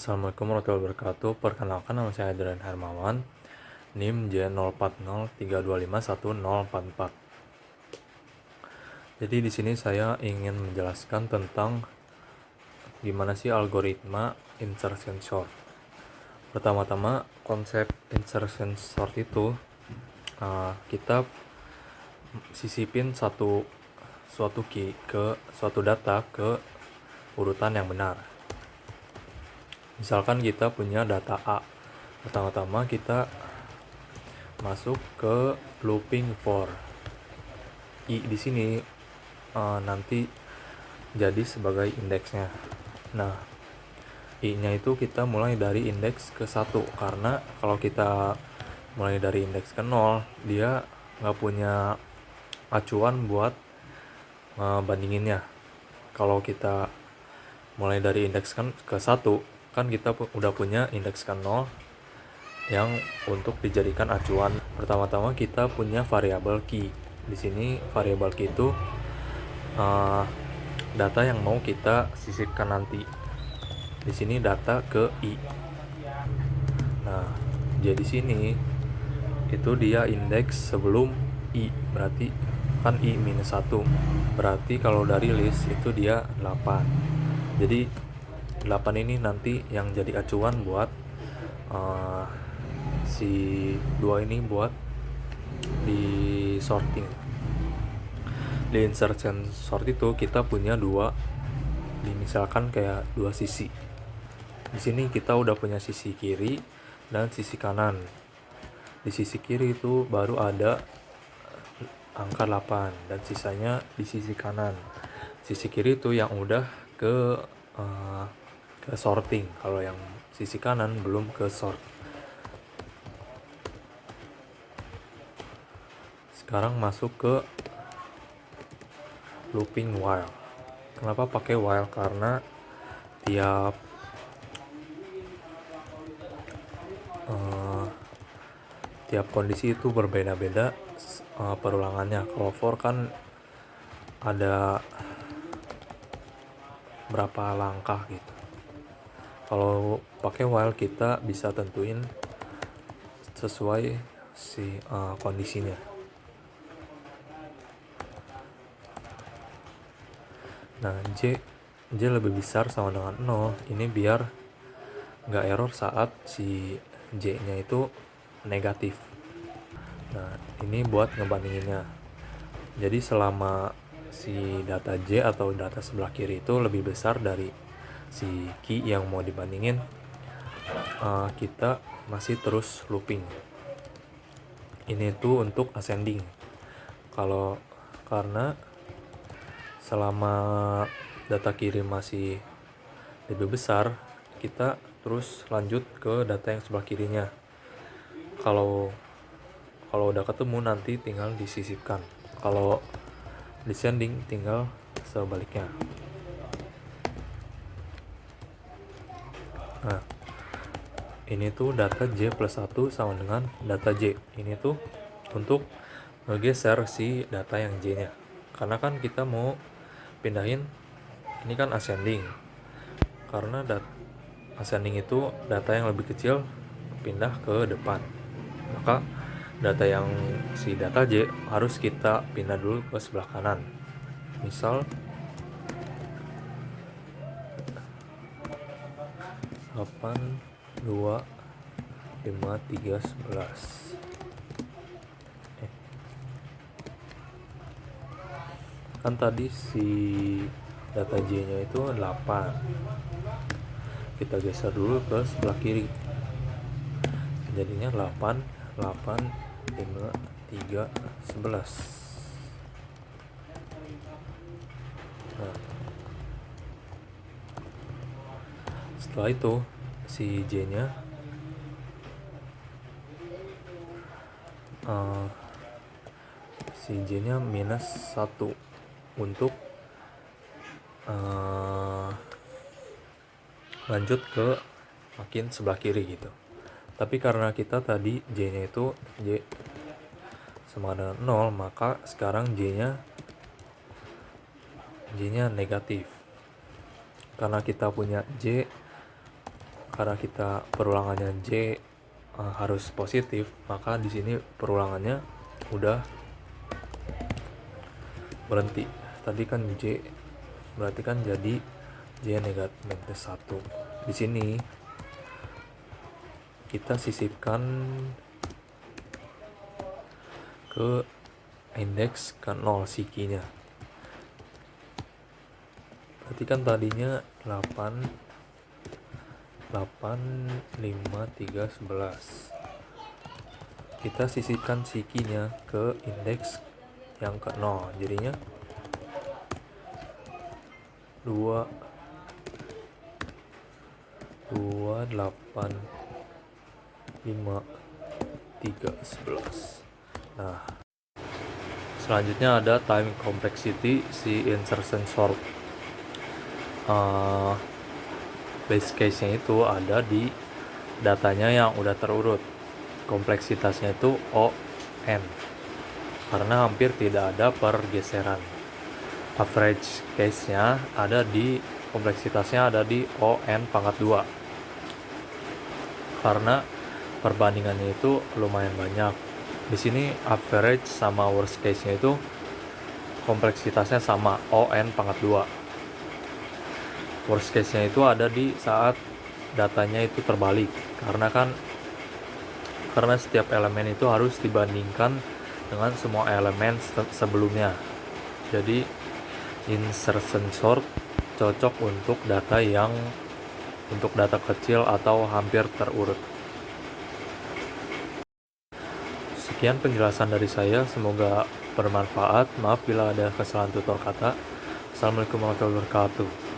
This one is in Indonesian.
Assalamualaikum warahmatullahi wabarakatuh. Perkenalkan, nama saya Adrian Hermawan, NIM J0403251044. Jadi di sini saya ingin menjelaskan tentang gimana sih algoritma insertion sort. Pertama-tama, konsep insertion sort itu kita sisipin suatu key ke suatu data ke urutan yang benar. Misalkan kita punya data A. Pertama-tama kita masuk ke looping for. I di sini nanti jadi sebagai indeksnya. Nah, I-nya itu kita mulai dari indeks ke 1, karena kalau kita mulai dari indeks ke 0, dia nggak punya acuan buat bandinginnya. Kalau kita mulai dari indeks ke 1, kan kita udah punya indeks ke 0 yang untuk dijadikan acuan. Pertama-tama kita punya variabel key. Di sini variabel key itu data yang mau kita sisipkan nanti. Di sini data ke I. Nah, jadi sini itu dia indeks sebelum I, berarti kan I minus 1. Berarti kalau dari list itu dia 8. Jadi 8 ini nanti yang jadi acuan buat si 2 ini buat di sorting. Di insertion sort itu kita punya misalkan kayak dua sisi. Di sini kita udah punya sisi kiri dan sisi kanan. Di sisi kiri itu baru ada angka 8 dan sisanya di sisi kanan. Sisi kiri itu yang udah ke sorting, kalau yang sisi kanan belum ke sort. Sekarang masuk ke looping while. Kenapa pakai while? Karena tiap kondisi itu berbeda-beda perulangannya. Kalau for kan ada berapa langkah gitu. Kalau pakai while kita bisa tentuin sesuai si kondisinya. Nah, J lebih besar sama dengan 0. Ini biar nggak error saat si J-nya itu negatif. Nah, ini buat ngebandinginnya. Jadi selama si data J atau data sebelah kiri itu lebih besar dari si key yang mau dibandingin, kita masih terus looping. Ini tuh untuk ascending. Karena selama data kiri masih lebih besar, kita terus lanjut ke data yang sebelah kirinya. Kalau udah ketemu nanti tinggal disisipkan. Kalau descending tinggal sebaliknya. Nah, ini tuh data J plus 1 sama dengan data J. Ini tuh untuk ngegeser si data yang J-nya. Karena kan kita mau pindahin, ini kan ascending. Karena ascending itu data yang lebih kecil pindah ke depan. Maka data yang si data J harus kita pindah dulu ke sebelah kanan. Misal 8, 2, 5, 3, 11. Kan tadi si data J-nya itu 8. Kita geser dulu ke sebelah kiri. Jadinya 8, 8, 5, 3, 11. Nah, setelah itu si J-nya minus 1 untuk lanjut ke makin sebelah kiri gitu. Tapi karena kita tadi J-nya itu J sama dengan 0, maka sekarang J-nya negatif. Karena kita punya J karena kita perulangannya J harus positif, maka di sini perulangannya udah berhenti. Tadi kan J, berarti kan jadi J negatif 1. Di sini kita sisipkan ke indeks ke 0 sikinya. Berarti kan tadinya 8 5 3 11. Kita sisipkan sikinya ke indeks yang ke 0, jadinya 2 8 5 3 11. Nah, selanjutnya ada time complexity si insertion sort. Base case-nya itu ada di datanya yang udah terurut. Kompleksitasnya itu ON, karena hampir tidak ada pergeseran. Average case-nya ada di kompleksitasnya ada di ON pangkat 2, karena perbandingannya itu lumayan banyak. Di sini average sama worst case-nya itu kompleksitasnya sama, ON pangkat 2. Worst case-nya itu ada di saat datanya itu terbalik, karena setiap elemen itu harus dibandingkan dengan semua elemen sebelumnya. Jadi insertion sort cocok untuk data kecil atau hampir terurut. Sekian penjelasan dari saya, semoga bermanfaat. Maaf bila ada kesalahan tutur kata. Assalamualaikum warahmatullahi wabarakatuh.